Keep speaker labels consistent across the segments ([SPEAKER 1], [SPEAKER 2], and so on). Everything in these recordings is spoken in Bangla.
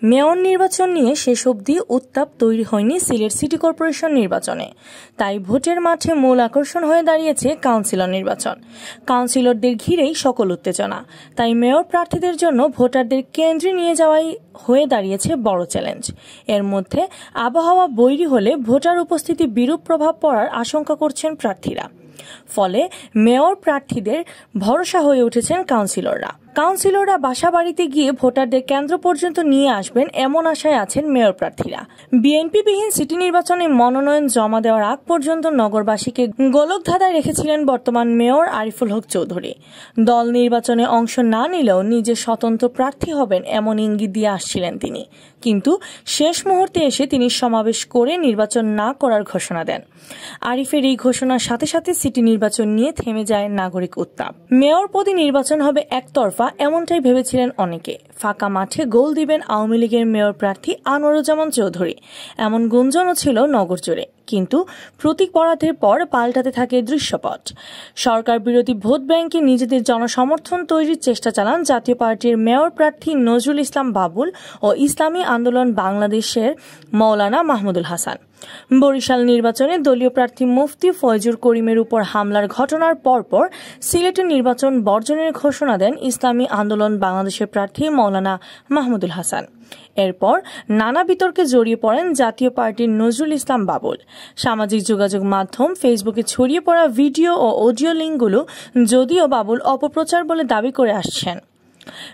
[SPEAKER 1] মেয়র নির্বাচন নিয়ে শেষ অবধি উত্তাপ তৈরি হয়নি সিলেট সিটি কর্পোরেশন নির্বাচনে। তাই ভোটের মাঠে মূল আকর্ষণ হয়ে দাঁড়িয়েছে কাউন্সিলর নির্বাচন। কাউন্সিলরদের ঘিরেই সকল উত্তেজনা। তাই মেয়র প্রার্থীদের জন্য ভোটারদের কেন্দ্রে নিয়ে যাওয়াই হয়ে দাঁড়িয়েছে বড় চ্যালেঞ্জ। এর মধ্যে আবহাওয়া বৈরী হলে ভোটার উপস্থিতি বিরূপ প্রভাব পড়ার আশঙ্কা করছেন প্রার্থীরা। ফলে মেয়র প্রার্থীদের ভরসা হয়ে উঠেছেন কাউন্সিলররা বাসা বাড়িতে গিয়ে ভোটারদের কেন্দ্র পর্যন্ত নিয়ে আসবেন এমন আশায় আছেন মেয়র প্রার্থীরা। বিএনপিবিহীন সিটি নির্বাচনে মনোনয়ন জমা দেওয়ার আগ পর্যন্ত নগরবাসীকে গোলকধাঁধায় রেখেছিলেন বর্তমান মেয়র আরিফুল হক চৌধুরী। দল নির্বাচনে অংশ না নিলেও নিজে স্বতন্ত্র প্রার্থী হবেন এমন ইঙ্গিত দিয়ে আসছিলেন তিনি। কিন্তু শেষ মুহূর্তে এসে তিনি সমাবেশ করে নির্বাচন না করার ঘোষণা দেন। আরিফের এই ঘোষণার সাথে সাথে সিটি নির্বাচন নিয়ে থেমে যায় নাগরিক উত্তাপ। মেয়র পদে নির্বাচন হবে একতরফা এমনটাই ভেবেছিলেন অনেকে। ফাঁকা মাঠে গোল দিবেন আওয়ামী লীগের মেয়র প্রার্থী আনোয়ারুজ্জামান চৌধুরী, এমন গুঞ্জনও ছিল নগর জুড়ে। কিন্তু প্রতীক বরাদ্দের পর পাল্টাতে থাকে দৃশ্যপট। সরকার বিরোধী ভোট ব্যাংকে নিজেদের জনসমর্থন তৈরির চেষ্টা চালান জাতীয় পার্টির মেয়র প্রার্থী নজরুল ইসলাম বাবুল ও ইসলামী আন্দোলন বাংলাদেশের মৌলানা মাহমুদুল হাসান। বরিশাল নির্বাচনে দলীয় প্রার্থী মুফতি ফয়জুর করিমের উপর হামলার ঘটনার পরপর সিলেটের নির্বাচন বর্জনের ঘোষণা দেন ইসলামী আন্দোলন বাংলাদেশের প্রার্থী মৌলানা মাহমুদুল হাসান। এরপর নানা বিতর্কে জড়িয়ে পড়েন জাতীয় পার্টির নজরুল ইসলাম বাবুল। সামাজিক যোগাযোগ মাধ্যম ফেসবুকে ছড়িয়ে পড়া ভিডিও ও অডিও লিঙ্কগুলো যদিও বাবুল অপপ্রচার বলে দাবি করে আসছেন।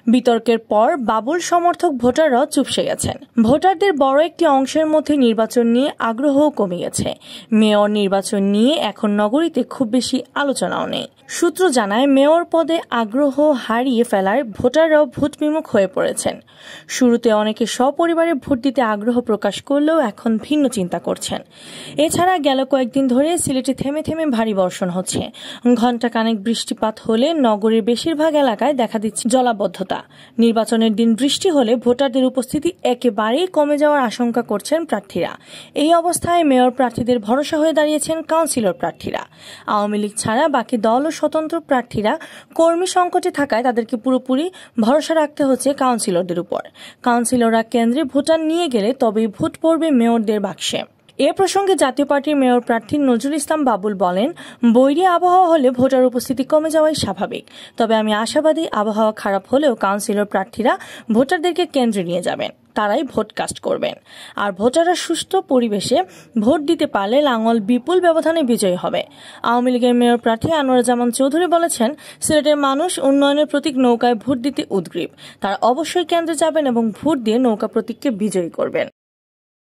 [SPEAKER 1] বিতর্কের পর বাবুল সমর্থক ভোটাররাও চুপসে গেছেন। ভোটারদের বড় একটি অংশের মধ্যে নির্বাচন নিয়ে আগ্রহও কমে গেছে। মেয়র নির্বাচন নিয়ে এখন নগরীতে খুব বেশি আলোচনাও নেই। সূত্র জানায়, মেয়র পদে আগ্রহ হারিয়ে ফেলায় ভোটাররাও ভোট বিমুখ হয়ে পড়েছেন। শুরুতে অনেকে সপরিবারে ভোট দিতে আগ্রহ প্রকাশ করলেও এখন ভিন্ন চিন্তা করছেন। এছাড়া গেল কয়েকদিন ধরে সিলেটে থেমে থেমে ভারী বর্ষণ হচ্ছে। ঘণ্টাখানেক বৃষ্টিপাত হলে নগরের বেশিরভাগ এলাকায় দেখা দিচ্ছে জলাবদ্ধতা। নির্বাচনের দিন বৃষ্টি হলে ভোটারদের উপস্থিতি একেবারেই কমে যাওয়ার আশঙ্কা করছেন প্রার্থীরা। এই অবস্থায় মেয়র প্রার্থীদের ভরসা হয়ে দাঁড়িয়েছেন কাউন্সিলর প্রার্থীরা। আওয়ামী লীগ ছাড়া বাকি দল ও স্বতন্ত্র প্রার্থীরা কর্মী সংকটে থাকায় তাদেরকে পুরোপুরি ভরসা রাখতে হচ্ছে কাউন্সিলরদের উপর। কাউন্সিলররা কেন্দ্রে ভোটার নিয়ে গেলে তবেই ভোট পড়বে মেয়রদের বাক্সে। এ প্রসঙ্গে জাতীয় পার্টির মেয়র প্রার্থী নজরুল ইসলাম বাবুল বলেন, বৈরী আবহাওয়া হলে ভোটার উপস্থিতি কমে যাওয়াই স্বাভাবিক। তবে আমি আশাবাদী, আবহাওয়া খারাপ হলেও কাউন্সিলর প্রার্থীরা ভোটারদেরকে কেন্দ্রে নিয়ে যাবেন। তারাই ভোট কাস্ট করবেন। আর ভোটাররা সুস্থ পরিবেশে ভোট দিতে পারলে লাঙ্গল বিপুল ব্যবধানে বিজয়ী হবে। আওয়ামী লীগের মেয়র প্রার্থী আনোয়ারুজ্জামান চৌধুরী বলেছেন, সিলেটের মানুষ উন্নয়নের প্রতীক নৌকায় ভোট দিতে উদগ্রীব। তারা অবশ্যই কেন্দ্রে যাবেন এবং ভোট দিয়ে নৌকা প্রতীককে বিজয়ী করবেন।